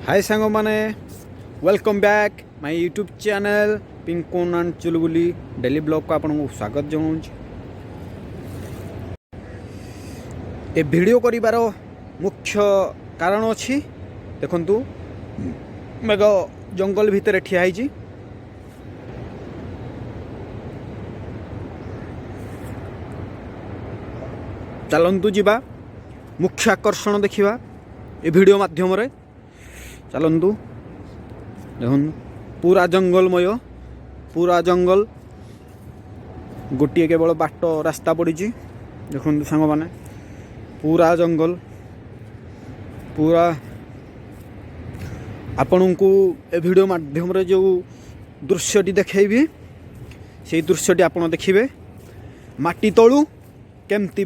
हाय सांग माने welcome back my YouTube channel Pinkun and Chulbuli daily blog को आपको स्वागत जनाऊँ। ए वीडियो करिवार मुख्य कारण अच्छी देखंतु मेघ जंगल भितर ठिया है। चलतु जीवा मुख्य आकर्षण देखा ए वीडियो माध्यम रे। चलतु देखो पूरा जंगलमय पूरा जंगल गोटे केवल बाट रास्ता पड़ी। देखो सांग माने पूरा जंगल पूरा आपण को ए वीडियो माध्यम रे जो दृश्यटी देखैबी से दृश्यटी आपण देखिबे माटी तळु केमती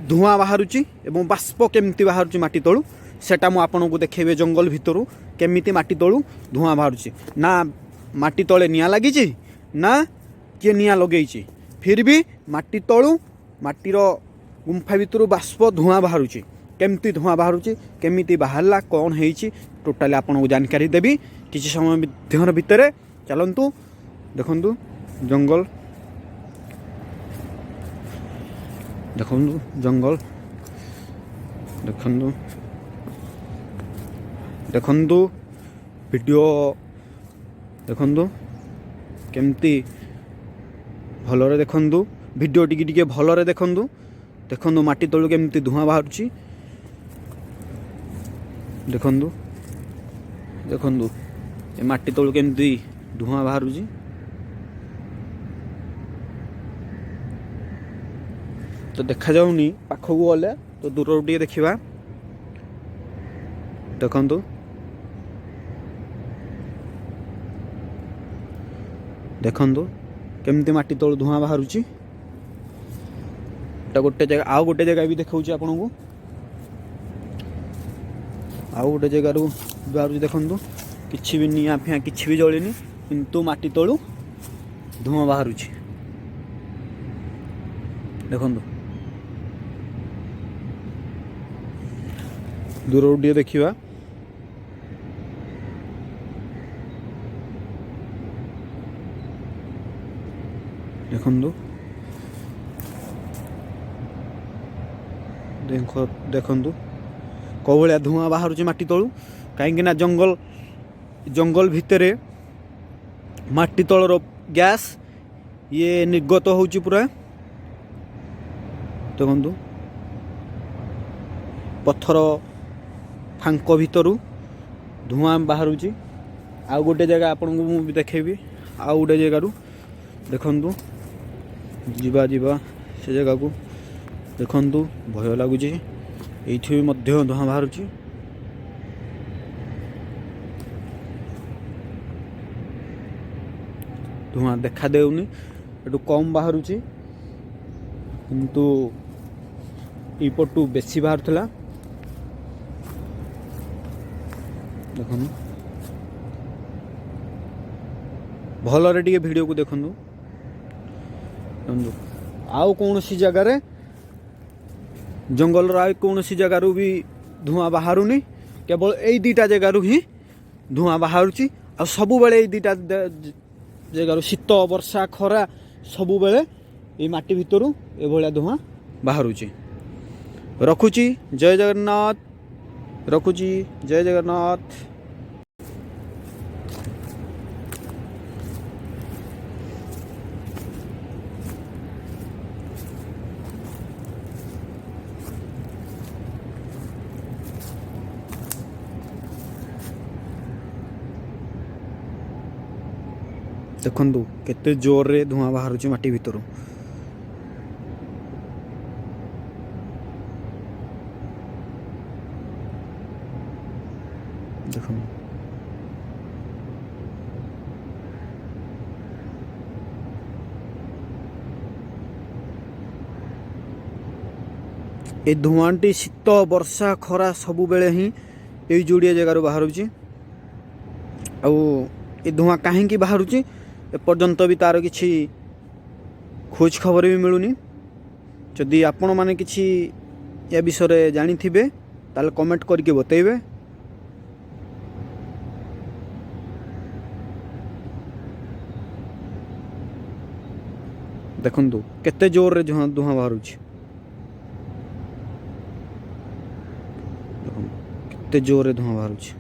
धुआं बाहरुची एवं बाष्प केमती बाहरुची माटी तळु सेटा मु आपण को देखैबे। जंगल भितरु केमिति माटी तळु धुआं बाहरुची ना माटी तळे निया लागिची ना किए निया लगेइची फिर भी माटी तळु माटीर गुंफा भितरु बाष्प धुआं बाहरुची केमती धुआं बाहरुची केमिति बाहरला कौन हेइची टोटाली आपण को जानकारी देबी किछि समय भितर। चलंतु देखंतु जंगल देखंतु जंगल देखंतु देखंतु वीडियो देखंतु केमती भलरे देखंतु वीडियो टिके भलरे देखंतु देखंतु माटी तळु केमती धुआं बाहरुची देखंतु देखंतु ए माटी तळु केमती धुआं बाहरुची तो देखा जाउनी पाखक गले तो दूर टिके देखिबा। देखंतु देखंतु केमती माटी तळु धुआं बाहरुची गोटे जगह आउ गोटे जगह भी देखाऊँ आपन को आउ गोटे जगार बाहर देखंतु किछि भी निया फिया किछि भी जलिनी किंतु माटी तळु धुआं बाहरुची। देखंतु दूर टिके देखिबा देखंतु देखंतु को भलिया धुआं बाहरुची माटी तळु कहीं ना जंगल जंगल भितरे माटी तळर गैस ये निर्गत होची पूरा। देखंतु पत्थर फांक भितरु धुआं बाहरुची आउ गोटे जगह आपन को मु भी देखेबी आउ गोटे जगह देखंतु जीवा जीवा से जगह को देखंतु भय लागुची एठी भी मध्य धुआं बाहरुची। धुआं देखा देउनी एटू कम बाहरुची किंतु इपटू बेसी बाहर थला। देखंतु भलरे टिके वीडियो को देखंतु आउ कौन सी जगह जंगल आउ कौन सी जगार भी धुआं बाहरुनी केवल यही दुईटा जगार ही धुआं बाहरुची आ सबु बेले यही दुईटा जगार शीत वर्षा खरा सबु बेले ये माटी भितरु ए भलिया धुआं बाहरुची। रखुची जय जगन्नाथ रखुची जय जगन्नाथ। देखंतु केते जोर रे धुआं बाहरुची माटी भितरु। देखंतु ए धुआंटी शीत वर्षा खरा सबु बेले ही ए जोड़िया जगार बाहरुची आ ए धुआं कहीं बाहरुची एपर्यंत भी तार किसी खोज खबर भी मिलूनी। जदि आपण माने किसी या विषय जानी थे ताल कमेंट करके बतेबे। ଦେଖନ୍ତୁ କେତେ ଜୋରରେ ଧୂଆଁ ବାହାରୁଛି। ଦେଖନ୍ତୁ କେତେ ଜୋରରେ ଧୂଆଁ ବାହାରୁଛି।